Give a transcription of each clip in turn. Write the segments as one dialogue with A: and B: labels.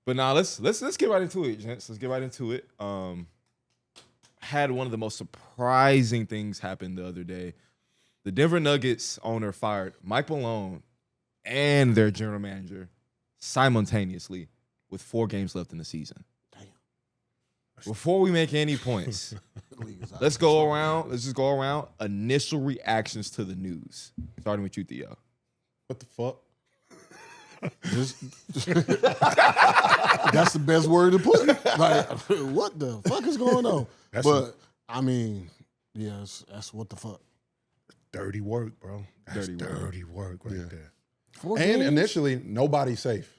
A: But now let's get right into it, gents. Let's get right into it. Had one of the most surprising things happen the other day. The Denver Nuggets owner fired Mike Malone and their general manager simultaneously with 4 games left in the season.
B: Damn.
A: Before we make any points, let's go around. Let's just go around. Initial reactions to the news. Starting with you, Theo.
C: What the fuck?
B: That's the best word to put. Like, what the fuck is going on? I mean, yes, that's what the fuck.
C: Dirty work, bro. That's dirty work right there.
B: 4
C: And
B: games?
C: initially, nobody's safe.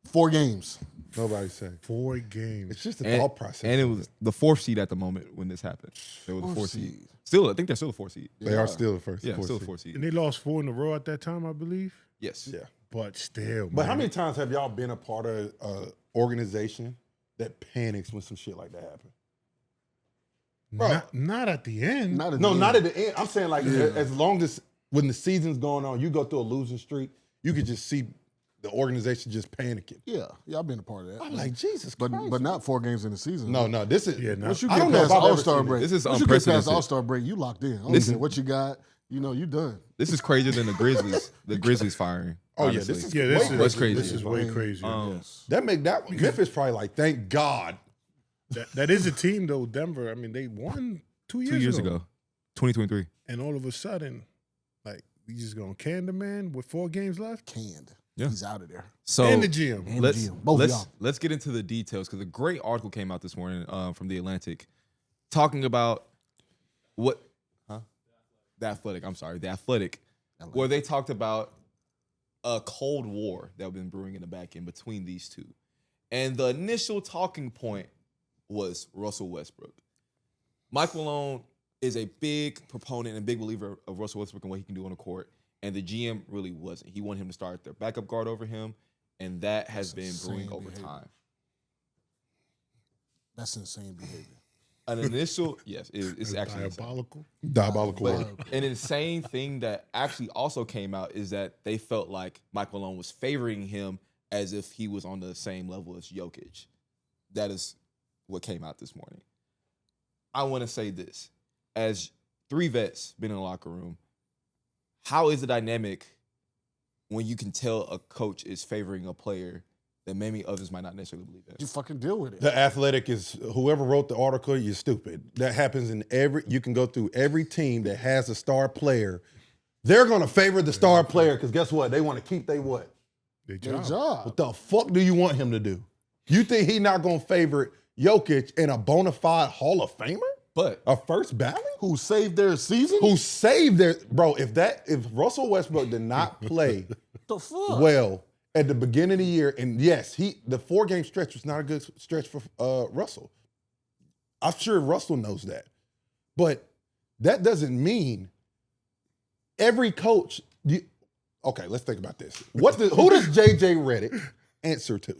B: 4 games.
C: Nobody's safe. 4 games. It's just a
A: And-
C: thought process.
A: And it was the 4th seed at the moment when this happened. They were the 4th seed. Still, I think they're still the 4th seed.
C: They are still the first.
A: Yeah,
C: fourth
A: still the
C: seed.
A: 4th seed.
D: And they lost 4 in a row at that time, I believe.
A: Yes.
C: Yeah.
D: But still,
C: But
D: man.
C: how many times have y'all been a part of an organization that panics when some shit like that happens? Bro.
D: Not at the end.
B: Not at
C: No,
B: the
C: not
B: end.
C: at the end. I'm saying like as long as when the season's going on, you go through a losing streak, you could just see the organization just panicking.
B: Yeah, I've been a part of that.
C: I'm like, Jesus
B: but
C: Christ.
B: but not 4 games in the season.
C: No, this is
B: Once you
C: I
B: get
C: don't know
B: past
C: if I've ever
B: All-Star
C: seen
B: break,
A: This is
B: once you get past
A: unprecedented.
B: All-Star break, you locked in. I don't
A: This
B: care
A: is-
B: what you got. You done.
A: This is crazier than the Grizzlies. The Grizzlies firing.
C: Oh, yeah,
A: honestly.
C: this is
D: Yeah,
C: way
D: this
A: That's
D: is
A: crazy.
D: This is way crazier.
C: That Memphis probably like, thank God.
D: That is a team though, Denver. I mean, they won 2 years,
A: 2 years ago. 2023.
D: and all of a sudden, like we just gonna can the man with 4 games left.
B: Canned.
A: Yeah.
B: He's out of there.
A: So
D: And the GM.
B: And
A: let's
B: the GM. Both of y'all.
A: let's get into the details because a great article came out this morning from the Atlantic talking about the Athletic, where they talked about a Cold War that had been brewing in the back end between these two, and the initial talking point was Russell Westbrook. Mike Malone is a big proponent and big believer of Russell Westbrook and what he can do on the court. And the GM really wasn't. He wanted him to start their backup guard over him, and that has been brewing
B: insane
A: over
B: behavior.
A: time.
B: That's insane behavior.
A: An initial, yes, it's actually insane.
D: diabolical.
C: Diabolical order.
A: An insane thing that actually also came out is that they felt like Mike Malone was favoring him as if he was on the same level as Jokic. That is what came out this morning. I want to say this. As 3 vets been in the locker room, how is the dynamic when you can tell a coach is favoring a player that maybe others might not necessarily believe in?
B: You fucking deal with it.
C: The Athletic is whoever wrote the article, you're stupid. That happens in you can go through every team that has a star player. They're going to favor the star player because guess what? They want to keep their what?
D: Their
B: Their
D: job.
B: job.
C: What the fuck do you want him to do? You think he not going to favor Jokic and a bona fide Hall of Famer?
A: But
C: A first ballot?
B: Who saved their season?
C: Who saved their bro? If Russell Westbrook did not play
B: the fuck?
C: well at the beginning of the year, and yes, the 4-game stretch was not a good stretch for Russell. I'm sure Russell knows that, but that doesn't mean every coach. Okay, let's think about this. Who does JJ Redick answer to?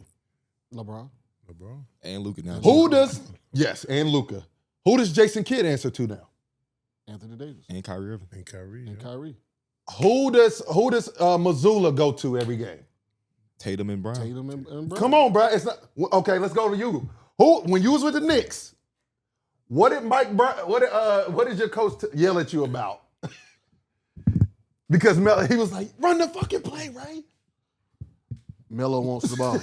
B: LeBron.
A: and Luka now.
C: Who does and Luka? Who does Jason Kidd answer to now?
B: Anthony Davis.
A: And Kyrie Irving.
D: And Kyrie.
B: And
D: yeah.
B: Kyrie.
C: Who does Missoula go to every game?
A: Tatum and Brown.
B: Tatum and Brown.
C: Come on, bro. It's not okay. Let's go to you. When you was with the Knicks, what did Mike Brown? What did your coach yell at you about? Because he was like, "Run the fucking play, right?"
B: Melo wants the ball.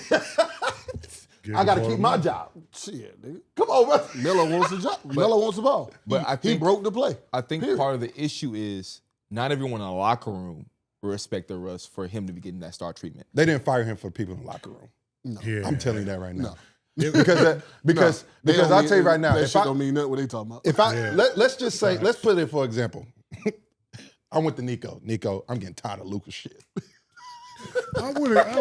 C: I got to keep my job.
B: Shit, nigga.
C: Come on, bro.
B: Melo wants the job. Melo wants the ball.
A: But I
B: he
A: think-
B: broke the play.
A: I think
B: Period.
A: part of the issue is not everyone in the locker room will respect the Russ for him to be getting that star treatment.
C: They didn't fire him for people in the locker room.
D: Yeah.
C: I'm telling you that right now.
B: No.
C: Because
B: They don't
C: I'll
B: mean-
C: tell you right now,
B: that
C: if
B: shit
C: I,
B: don't mean nothing what they talking about.
C: if I let's just say, let's put it for example. I went to Nico. Nico, I'm getting tired of Luka's shit.
D: I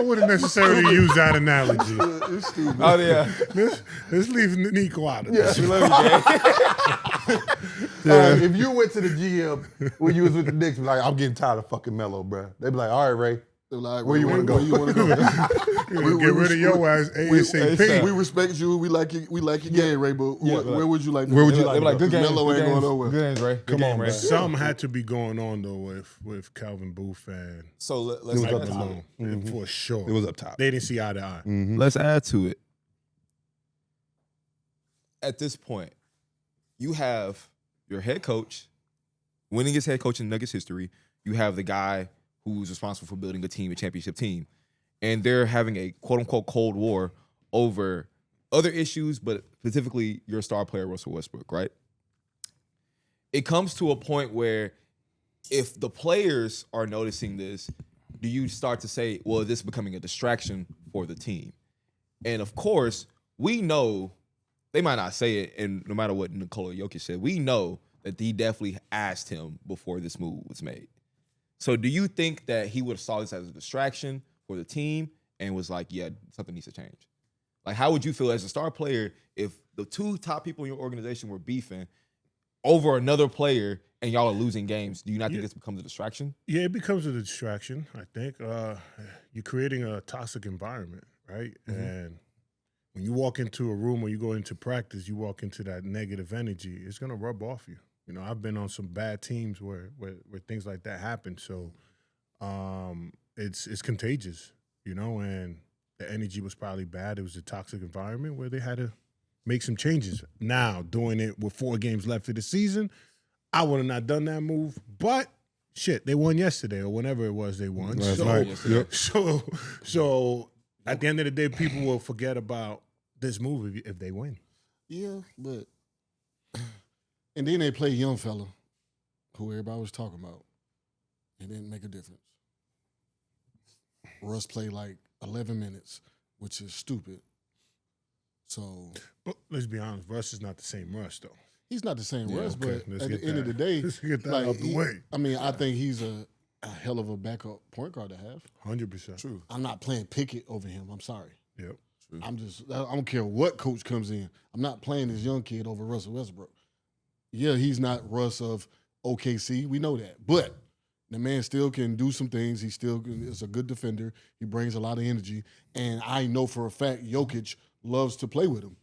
D: wouldn't necessarily use that analogy.
A: Oh, yeah.
D: Let's leave Nico out of this.
C: If you went to the GM when you was with the Knicks, be like, I'm getting tired of fucking Melo, bro. They'd be like, all right, Ray,
B: They're like,
C: Where you wanna go?
B: Where you want to go?
D: Get rid of your ass ASAP.
B: We respect you. We like you. We like your game, Ray. But where would you like? To
C: Where
B: go?
C: would you
A: They be like, good games.
B: Melo
A: Good
B: ain't
A: games.
B: going nowhere.
A: Good games, Ray. Good
C: Come on,
A: game, Ray.
C: man.
D: Something had to be going on though with Calvin Booth and
A: So let's
C: was
A: add
C: up
A: to
C: to
A: it.
D: Malone for sure.
C: It was up top.
D: They didn't see eye to eye.
A: Let's add to it. At this point, you have your head coach, winningest head coach in Nuggets history. You have the guy who's responsible for building a team, a championship team. And they're having a quote-unquote Cold War over other issues, but specifically your star player, Russell Westbrook, right? It comes to a point where if the players are noticing this, do you start to say, well, this is becoming a distraction for the team? And of course, we know, they might not say it, and no matter what Nikola Jokic said, we know that he definitely asked him before this move was made. So do you think that he would have saw this as a distraction for the team and was like, yeah, something needs to change? Like, how would you feel as a star player if the two top people in your organization were beefing over another player and y'all are losing games? Do you not think this becomes a distraction?
D: Yeah, it becomes a distraction, I think. You're creating a toxic environment, right? And when you walk into a room or you go into practice, you walk into that negative energy, it's going to rub off you. You know, I've been on some bad teams where things like that happen. So it's contagious, you know, and the energy was probably bad. It was a toxic environment where they had to make some changes. Now, doing it with 4 games left of the season, I would have not done that move. But, shit, they won yesterday or whenever it was they won.
C: Last
D: So,
C: night. Yep.
D: so at the end of the day, people will forget about this move if they win.
B: Yeah, but and then they play young fella, who everybody was talking about. It didn't make a difference. Russ played like 11 minutes, which is stupid. So,
D: But let's be honest, Russ is not the same Russ, though.
B: he's not the same Russ,
D: okay.
B: but
D: Let's
B: at
D: get
B: the end of the
D: that.
B: day,
D: Let's get that
B: like,
D: out the way.
B: I mean, I think he's a hell of a backup point guard to have.
D: 100%.
B: True. I'm not playing Pickett over him. I'm sorry.
D: Yep.
B: I don't care what coach comes in. I'm not playing this young kid over Russell Westbrook. Yeah, he's not Russ of OKC. We know that. But the man still can do some things. He still is a good defender. He brings a lot of energy. And I know for a fact Jokic loves to play with him.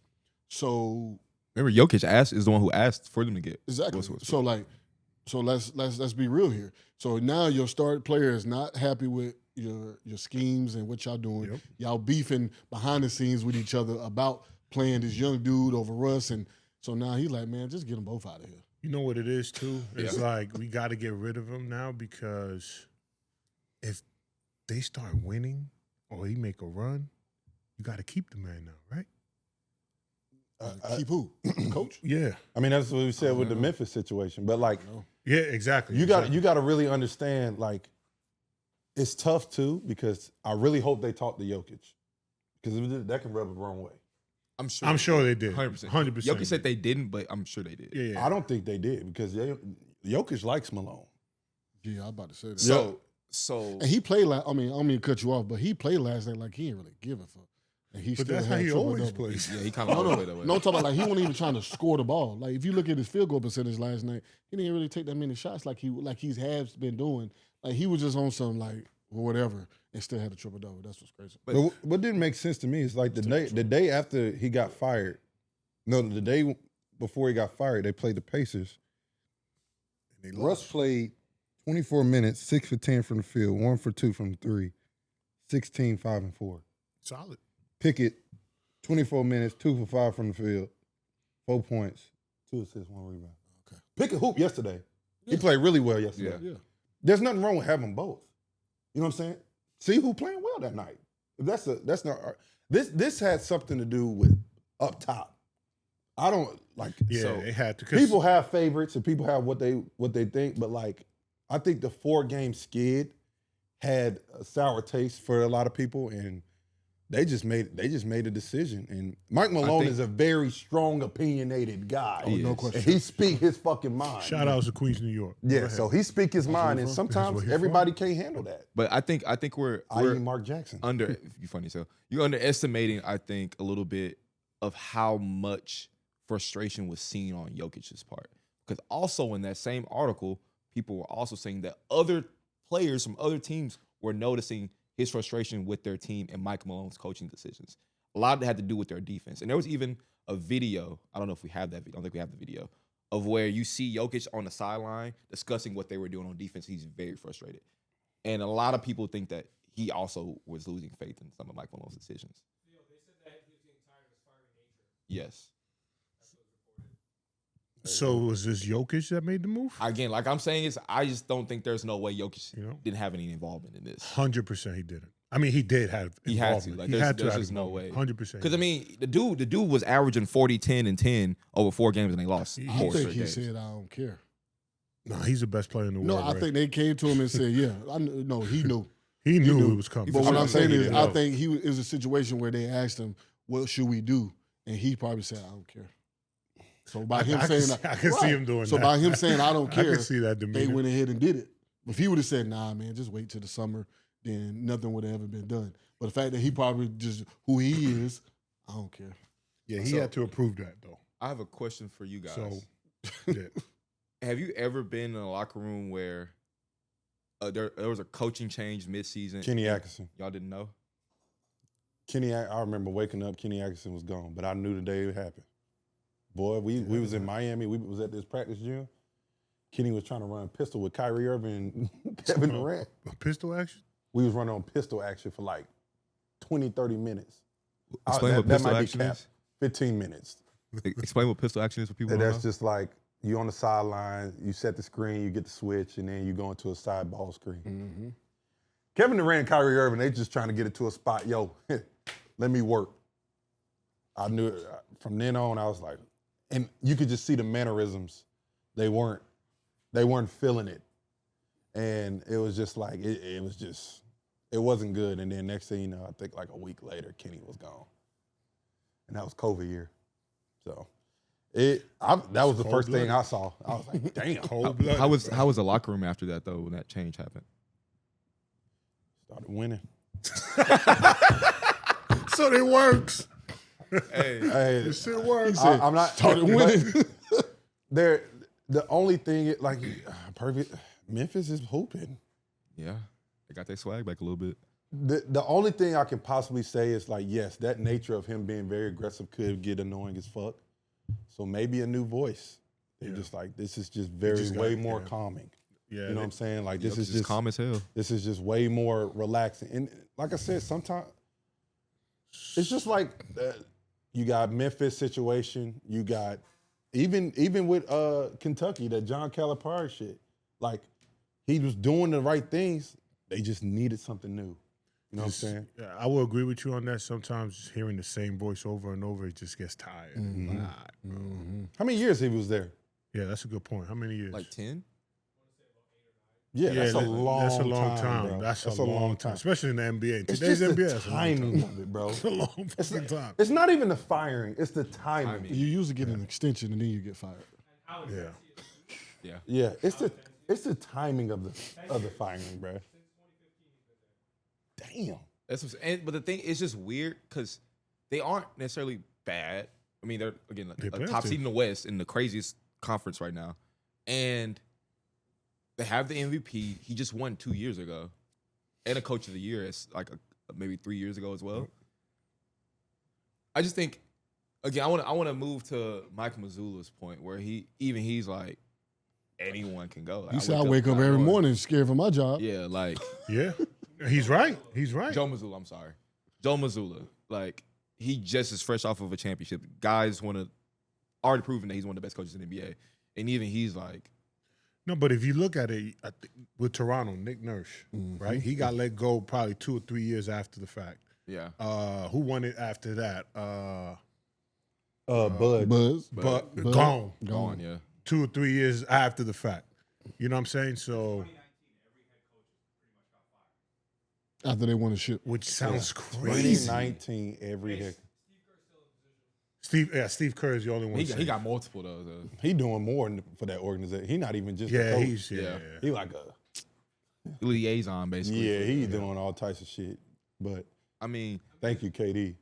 B: So
A: Remember, Jokic is the one who asked for them to get
B: exactly.
A: Russell Westbrook.
B: So let's be real here. So now your star player is not happy with your schemes and what y'all doing.
D: Yep.
B: Y'all beefing behind the scenes with each other about playing this young dude over Russ, and so now he's like, man, just get them both out of here.
D: You know what it is, too? It's like we got to get rid of him now because if they start winning or he make a run, you got to keep the man now, right?
B: Keep who? Coach?
D: Yeah.
C: I mean, that's what we said with the Memphis situation. But like,
D: Yeah, exactly.
C: you got to really understand, like, it's tough too because I really hope they talk to Jokic because that can rub the wrong way.
A: I'm sure
D: they did.
A: 100%.
D: 100%.
A: Jokic said they didn't, but I'm sure they did.
D: Yeah.
C: I don't think they did because Jokic likes Malone.
B: Yeah, I'm about to say that.
A: So
B: And he played like, I don't mean to cut you off, but he played last night like he didn't really give a fuck. And he
D: But
B: still
D: that's
B: had
D: how he
B: triple
D: always
B: double.
D: plays.
A: yeah, he kind of always played that way.
B: No, I'm talking about like he wasn't even trying to score the ball. Like if you look at his field goal percentage last night, he didn't really take that many shots like he's has been doing. Like he was just on some like whatever and still had a triple double. That's what's crazy.
C: But what didn't make sense to me is like the day after he got fired. No, the day before he got fired, they played the Pacers. Russ played 24 minutes, 6 for 10 from the field, 1 for 2 from 3, 16, 5 and 4.
D: Solid.
C: Pickett, 24 minutes, 2 for 5 from the field, 4 points, 2 assists, 1 rebound.
B: Okay.
C: Pickett hooped yesterday. He played really well yesterday.
B: Yeah.
C: There's nothing wrong with having both. You know what I'm saying? See who playing well that night. If that's not this had something to do with up top. I don't like.
D: Yeah,
C: so
D: it had to.
C: people have favorites and people have what they think, but like I think the 4-game skid had a sour taste for a lot of people, and they just made a decision. And Mike Malone is a very strong, opinionated guy.
A: Oh, no
C: question. He speak his fucking mind.
D: Shout outs to Queens, New York. Go
C: Yeah,
D: ahead.
C: so he speak his mind, and sometimes
D: where he
C: everybody can't handle that.
A: But I think we're
C: I.e. Mark Jackson.
A: you funny so you're underestimating, I think, a little bit of how much frustration was seen on Jokic's part. Because also in that same article, people were also saying that other players from other teams were noticing his frustration with their team and Mike Malone's coaching decisions. A lot of it had to do with their defense. And there was even a video, I don't know if we have that video, I don't think we have the video, of where you see Jokic on the sideline discussing what they were doing on defense. He's very frustrated. And a lot of people think that he also was losing faith in some of Mike Malone's decisions.
E: They said that he was getting tired of his fiery nature.
A: Yes.
E: That's what was reported.
D: So was this Jokic that made the move?
A: Again, like I'm saying, I just don't think there's no way Jokic
D: You know?
A: didn't have any involvement in this.
D: 100% he didn't. I mean, he did have
A: He had to.
D: involvement.
A: Like,
D: he had to
A: there's
D: have
A: just no way.
D: 100%.
A: Because I mean, the dude was averaging 40, 10, and 10 over 4 games, and they lost.
D: I
B: I
A: four
B: think
A: straight
B: he
A: games.
B: said, I don't care.
D: Nah, he's the best player in the
B: No,
D: world.
B: I
D: right?
B: think they came to him and said, yeah. No, he knew.
D: he knew
B: knew.
D: it was coming.
B: But what I'm saying is,
D: I
B: I think it was a situation where they asked him, what should we do? And he probably said, I don't care. So by him saying,
D: I can see him doing
B: so
D: that.
B: by him saying, I don't
D: I
B: care,
D: can see that
B: they
D: demeanor.
B: went ahead and did it. But if he would have said, nah, man, just wait till the summer, then nothing would have ever been done. But the fact that he probably just who he is, I don't care.
D: Yeah, he
A: So-
D: had to approve that though.
A: I have a question for you guys.
D: So, yeah.
A: Have you ever been in a locker room where there was a coaching change mid-season?
C: Kenny Atkinson.
A: Y'all didn't know?
C: I remember waking up, Kenny Atkinson was gone, but I knew the day it happened. Boy, we was in Miami. We was at this practice gym. Kenny was trying to run pistol with Kyrie Irving and Kevin Durant.
D: A pistol action?
C: We was running on pistol action for like 20, 30 minutes.
A: Explain what
C: that
A: pistol
C: might be
A: action
C: capped.
A: is.
C: 15 minutes.
A: Explain what pistol action is for people
C: And
A: who don't
C: that's
A: know.
C: just like you on the sideline, you set the screen, you get the switch, and then you go into a side ball screen.
B: Mm-hmm.
C: Kevin Durant and Kyrie Irving, they just trying to get it to a spot. Yo, let me work. I knew it. From then on, I was like, and you could just see the mannerisms. They weren't feeling it. And it was just like, it wasn't good. And then next thing you know, I think like a week later, Kenny was gone. And that was COVID year. So that was the first thing I saw. I was like, damn.
D: Cold-blooded.
A: How was the locker room after that, though, when that change happened?
C: Started winning.
D: So it works.
A: Hey,
C: Hey,
D: This shit works.
C: I'm not
B: Started winning.
C: The only thing, perfect. Memphis is hooping.
A: yeah. They got their swag back a little bit.
C: The only thing I can possibly say is like, yes, that nature of him being very aggressive could get annoying as fuck. So maybe a new voice. They're just like, this is just way more calming.
D: Yeah,
C: You know what I'm saying? Like
A: This
C: this is
A: just calm as hell.
C: This is just way more relaxing. And like I said, sometimes it's just like you got Memphis situation. You got even with Kentucky, that John Calipari shit. Like he was doing the right things. They just needed something new. You know what I'm saying?
D: Yeah, I will agree with you on that. Sometimes just hearing the same voice over and over, it just gets tired.
B: Mm-hmm.
C: How many years he was there?
D: Yeah, that's a good point. How many years?
A: Like 10?
C: Yeah, that's a long
D: That's a long
C: time.
D: time.
C: Bro.
D: That's a long time, especially in the NBA. In
C: It's
D: today's
C: just
D: NBA,
C: the
D: that's a long
C: timing
D: time.
C: of it, bro.
D: It's a long fucking time.
C: It's not even the firing; it's the timing.
B: You usually get an extension and then you get fired.
D: Yeah.
C: Yeah, it's the timing of the firing, bro. Damn.
A: But the thing is just weird because they aren't necessarily bad. I mean, they're, again,
D: They're
A: a top
D: plenty.
A: seed in the West in the craziest conference right now. And they have the MVP. He just won 2 years ago. And a coach of the year is like maybe 3 years ago as well. I just think, again, I want to move to Mike Missoula's point where he's like, anyone can go. Like,
B: He said, I wake up every
A: morning.
B: morning scared for my job.
A: Yeah, like
D: Yeah. He's right. He's right.
A: Joe Mazzulla, I'm sorry. Joe Mazzulla. Like, he just is fresh off of a championship. Guys already proven that he's one of the best coaches in the NBA. And even he's like,
D: No, but if you look at it, I think with Toronto, Nick Nurse, right? He got let go probably 2 or 3 years after the fact.
A: yeah.
D: Who won it after that?
C: Bud.
B: Buzz.
D: But
B: Bud.
D: gone.
A: Gone, yeah.
D: 2 or 3 years after the fact. You know what I'm saying? So,
B: After they won the ship.
D: which sounds crazy.
C: 2019, every heck.
D: Steve Kerr is the only one.
A: He got multiple, though.
C: He doing more for that organization. He not even just a
D: Yeah,
C: coach.
D: he's
A: Yeah.
C: He like a
A: Liaison, basically.
C: yeah. He doing all types of shit. But
A: I mean,
C: thank you, KD.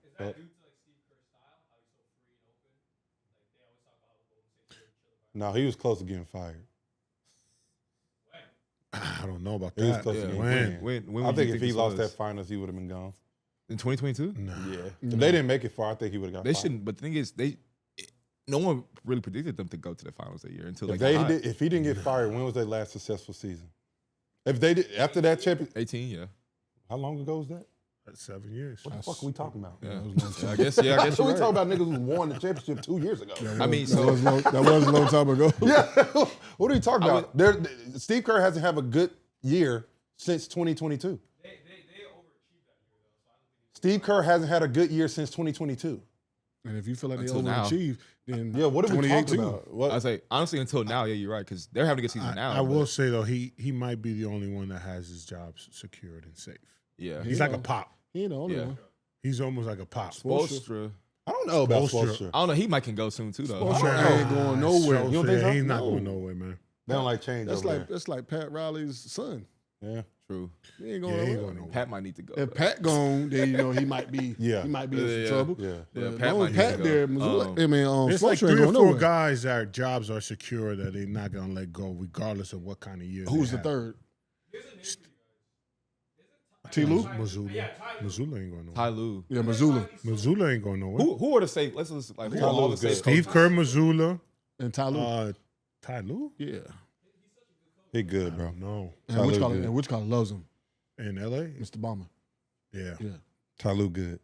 C: No, he was close to getting fired.
D: I don't know about
C: It was
D: that.
C: close to
A: Yeah.
C: getting
D: When?
C: clean.
A: When
C: I
A: would you
C: think if he
A: this
C: lost
A: was?
C: that finals, he would have been gone.
A: In 2022?
D: Nah.
C: Yeah. If they didn't make it far, I think he would have got
A: They
C: fired.
A: shouldn't. But the thing is, no one really predicted them to go to the finals that year until
C: If,
A: they got hot.
C: if he didn't get fired, when was their last successful season? If they did after that champion,
A: 18, yeah.
C: how long ago was that?
D: That's 7 years.
C: What the fuck are we talking about?
A: Yeah.
B: That was a long time.
A: I guess
C: we
A: you're
C: talking
A: right.
C: about niggas who won the championship 2 years ago.
A: I mean,
B: that
A: so
B: was a long time ago.
C: Yeah. What are you talking about? Steve Kerr hasn't had a good year since 2022.
E: They overachieved that year though, so I don't think
C: Steve Kerr hasn't had a good year since 2022.
B: And if you feel like they
A: Until now.
B: overachieved, then
C: Yeah, what are we talking
B: 2018.
C: about? What?
A: I say honestly, until now, yeah, you're right because they're having a good season now.
D: I
A: but
D: will say though, he might be the only one that has his job secured and safe.
A: yeah.
D: He's like a pop.
B: He ain't the only
A: Yeah.
B: one.
D: He's almost like a pop.
A: Spoelstra.
C: I don't know about
D: Spoelstra.
C: Spoelstra.
A: I don't know. He might can go soon too though.
B: Spoelstra ain't going nowhere.
C: You don't think so?
D: He's not
C: No.
D: going nowhere, man.
C: They don't like change
B: That's
C: over
B: like
C: there.
B: that's like Pat Riley's son.
C: Yeah.
A: True.
B: He ain't
D: Yeah,
B: going
D: he ain't
B: nowhere.
D: going nowhere.
A: Pat might need to go.
B: If Pat gone, then he might be
C: Yeah.
B: he might be in some
A: Yeah.
B: trouble.
C: Yeah.
A: Yeah,
B: But
A: Pat
B: long
A: might
B: as
A: need
B: Pat
A: to
B: there,
A: go.
B: Missoula,
A: Um,
B: I mean,
D: It's like
B: Spoelstra ain't
D: 3 or
B: going
D: 4
B: nowhere.
D: guys that jobs are secure that they're not gonna let go, regardless of what kind of year.
B: Who's
D: they
B: the
D: have.
B: third?
E: there's a name for you guys.
B: T. Lou?
D: Missoula.
E: Yeah, Ty Lue.
D: Missoula ain't going nowhere.
A: Ty Lue.
B: Yeah, Missoula
D: Missoula ain't going nowhere.
A: Who are the safe? Let's just like who
C: Ty
A: are all
C: Lue's
A: the
C: good.
A: safe
D: Steve
A: coaches?
D: Kerr, Missoula.
B: and Tyloo.
D: Ty Lue?
B: Yeah,
C: He good, bro.
D: No.
B: and
C: Tyloo
B: which
C: good.
B: color loves him,
D: In LA?
B: Mr. Bomber.
D: Yeah.
B: Yeah.
C: Tyloo good.